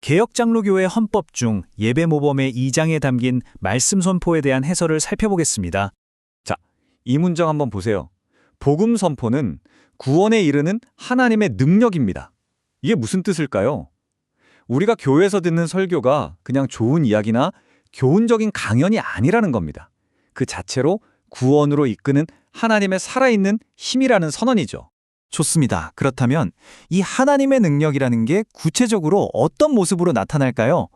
개혁장로교회 헌법 중 예배모범의 2장에 담긴 말씀 선포에 대한 해설을 살펴보겠습니다. 자, 이 문장 한번 보세요. 복음 선포는 구원에 이르는 하나님의 능력입니다. 이게 무슨 뜻일까요? 우리가 교회에서 듣는 설교가 그냥 좋은 이야기나 교훈적인 강연이 아니라는 겁니다. 그 자체로 구원으로 이끄는 하나님의 살아있는 힘이라는 선언이죠. 좋습니다. 그렇다면 이 하나님의 능력이라는 게 구체적으로 어떤 모습으로 나타날까요?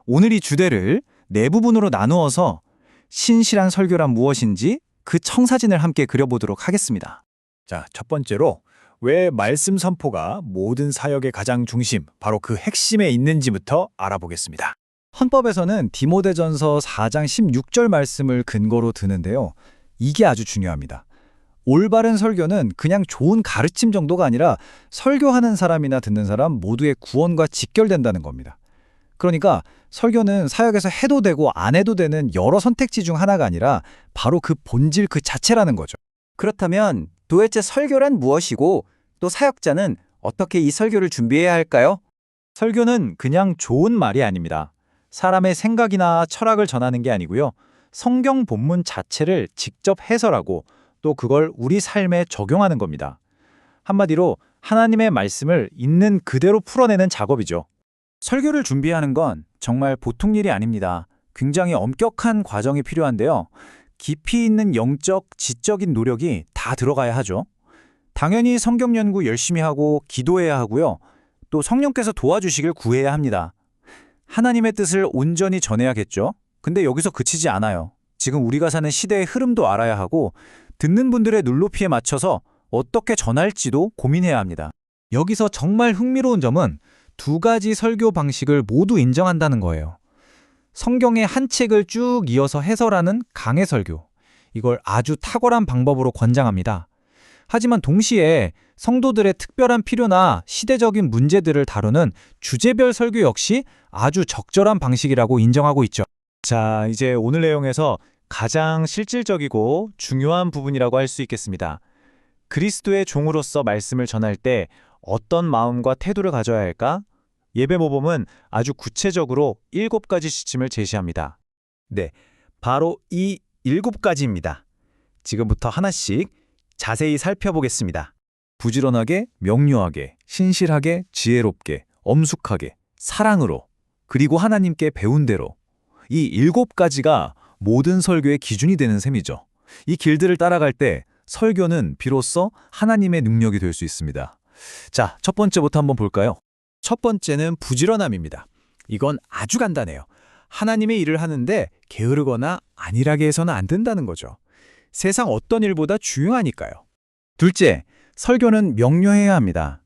오늘 이 주제를 네 부분으로 나누어서 신실한 설교란 무엇인지 그 청사진을 함께 그려보도록 하겠습니다. 자, 첫 번째로 왜 말씀 선포가 모든 사역의 가장 중심, 바로 그 핵심에 있는지부터 알아보겠습니다. 헌법에서는 디모데전서 4장 16절 말씀을 근거로 드는데요. 이게 아주 중요합니다. 올바른 설교는 그냥 좋은 가르침 정도가 아니라 설교하는 사람이나 듣는 사람 모두의 구원과 직결된다는 겁니다. 그러니까 설교는 사역에서 해도 되고 안 해도 되는 여러 선택지 중 하나가 아니라 바로 그 본질 그 자체라는 거죠. 그렇다면 도대체 설교란 무엇이고 또 사역자는 어떻게 이 설교를 준비해야 할까요? 설교는 그냥 좋은 말이 아닙니다. 사람의 생각이나 철학을 전하는 게 아니고요. 성경 본문 자체를 직접 해설하고 또 그걸 우리 삶에 적용하는 겁니다. 한마디로 하나님의 말씀을 있는 그대로 풀어내는 작업이죠. 설교를 준비하는 건 정말 보통 일이 아닙니다. 굉장히 엄격한 과정이 필요한데요. 깊이 있는 영적, 지적인 노력이 다 들어가야 하죠. 당연히 성경 연구 열심히 하고 기도해야 하고요. 또 성령께서 도와주시길 구해야 합니다. 하나님의 뜻을 온전히 전해야겠죠. 근데 여기서 그치지 않아요. 지금 우리가 사는 시대의 흐름도 알아야 하고 듣는 분들의 눈높이에 맞춰서 어떻게 전할지도 고민해야 합니다. 여기서 정말 흥미로운 점은 두 가지 설교 방식을 모두 인정한다는 거예요. 성경의 한 책을 쭉 이어서 해설하는 강해 설교. 이걸 아주 탁월한 방법으로 권장합니다. 하지만 동시에 성도들의 특별한 필요나 시대적인 문제들을 다루는 주제별 설교 역시 아주 적절한 방식이라고 인정하고 있죠. 자, 이제 오늘 내용에서 가장 실질적이고 중요한 부분이라고 할 수 있겠습니다. 그리스도의 종으로서 말씀을 전할 때 어떤 마음과 태도를 가져야 할까? 예배 모범은 아주 구체적으로 7가지 지침을 제시합니다. 네, 바로 이 7가지입니다. 지금부터 하나씩 자세히 살펴보겠습니다. 부지런하게, 명료하게, 신실하게, 지혜롭게, 엄숙하게, 사랑으로, 그리고 하나님께 배운 대로. 이 7가지가 모든 설교의 기준이 되는 셈이죠. 이 길들을 따라갈 때 설교는 비로소 하나님의 능력이 될 수 있습니다. 자, 첫 번째부터 한번 볼까요? 첫 번째는 부지런함입니다. 이건 아주 간단해요. 하나님의 일을 하는데 게으르거나 안일하게 해서는 안 된다는 거죠. 세상 어떤 일보다 중요하니까요. 둘째, 설교는 명료해야 합니다.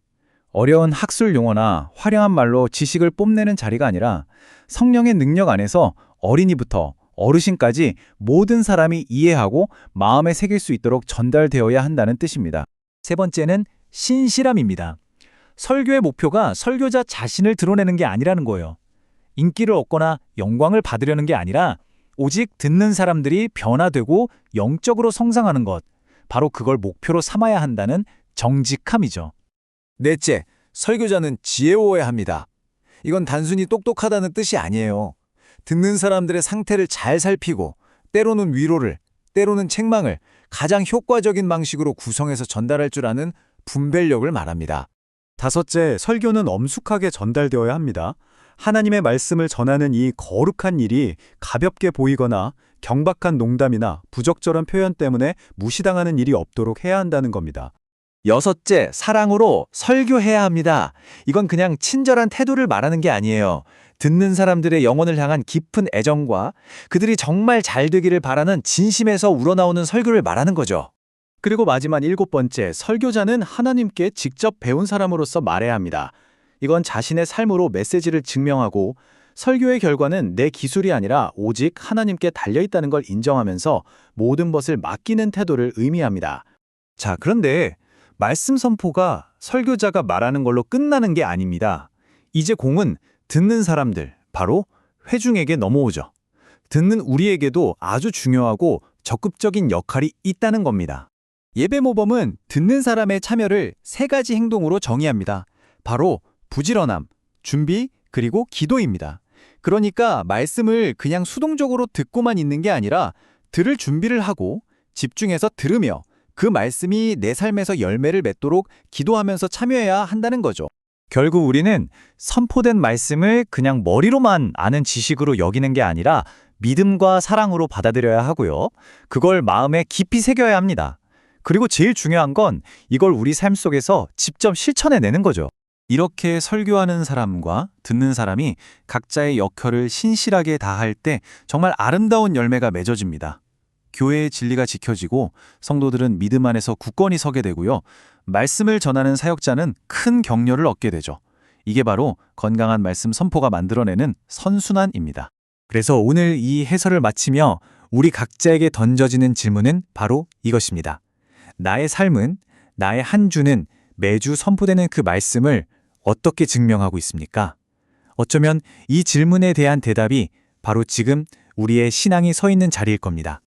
어려운 학술 용어나 화려한 말로 지식을 뽐내는 자리가 아니라 성령의 능력 안에서 어린이부터 어르신까지 모든 사람이 이해하고 마음에 새길 수 있도록 전달되어야 한다는 뜻입니다. 세 번째는 신실함입니다. 설교의 목표가 설교자 자신을 드러내는 게 아니라는 거예요. 인기를 얻거나 영광을 받으려는 게 아니라 오직 듣는 사람들이 변화되고 영적으로 성장하는 것, 바로 그걸 목표로 삼아야 한다는 정직함이죠. 넷째, 설교자는 지혜로워야 합니다. 이건 단순히 똑똑하다는 뜻이 아니에요. 듣는 사람들의 상태를 잘 살피고 때로는 위로를, 때로는 책망을 가장 효과적인 방식으로 구성해서 전달할 줄 아는 분별력을 말합니다. 다섯째, 설교는 엄숙하게 전달되어야 합니다. 하나님의 말씀을 전하는 이 거룩한 일이 가볍게 보이거나 경박한 농담이나 부적절한 표현 때문에 무시당하는 일이 없도록 해야 한다는 겁니다. 여섯째, 사랑으로 설교해야 합니다. 이건 그냥 친절한 태도를 말하는 게 아니에요. 듣는 사람들의 영혼을 향한 깊은 애정과 그들이 정말 잘 되기를 바라는 진심에서 우러나오는 설교를 말하는 거죠. 그리고 마지막 7번째, 설교자는 하나님께 직접 배운 사람으로서 말해야 합니다. 이건 자신의 삶으로 메시지를 증명하고 설교의 결과는 내 기술이 아니라 오직 하나님께 달려있다는 걸 인정하면서 모든 것을 맡기는 태도를 의미합니다. 자, 그런데 말씀 선포가 설교자가 말하는 걸로 끝나는 게 아닙니다. 이제 공은 듣는 사람들, 바로 회중에게 넘어오죠. 듣는 우리에게도 아주 중요하고 적극적인 역할이 있다는 겁니다. 예배 모범은 듣는 사람의 참여를 3가지 행동으로 정의합니다. 바로 부지런함, 준비, 그리고 기도입니다. 그러니까 말씀을 그냥 수동적으로 듣고만 있는 게 아니라 들을 준비를 하고 집중해서 들으며 그 말씀이 내 삶에서 열매를 맺도록 기도하면서 참여해야 한다는 거죠. 결국 우리는 선포된 말씀을 그냥 머리로만 아는 지식으로 여기는 게 아니라 믿음과 사랑으로 받아들여야 하고요. 그걸 마음에 깊이 새겨야 합니다. 그리고 제일 중요한 건 이걸 우리 삶 속에서 직접 실천해내는 거죠. 이렇게 설교하는 사람과 듣는 사람이 각자의 역할을 신실하게 다할 때 정말 아름다운 열매가 맺어집니다. 교회의 진리가 지켜지고 성도들은 믿음 안에서 굳건히 서게 되고요. 말씀을 전하는 사역자는 큰 격려를 얻게 되죠. 이게 바로 건강한 말씀 선포가 만들어내는 선순환입니다. 그래서 오늘 이 해설을 마치며 우리 각자에게 던져지는 질문은 바로 이것입니다. 나의 삶은, 나의 한 주는 매주 선포되는 그 말씀을 어떻게 증명하고 있습니까? 어쩌면 이 질문에 대한 대답이 바로 지금 우리의 신앙이 서 있는 자리일 겁니다.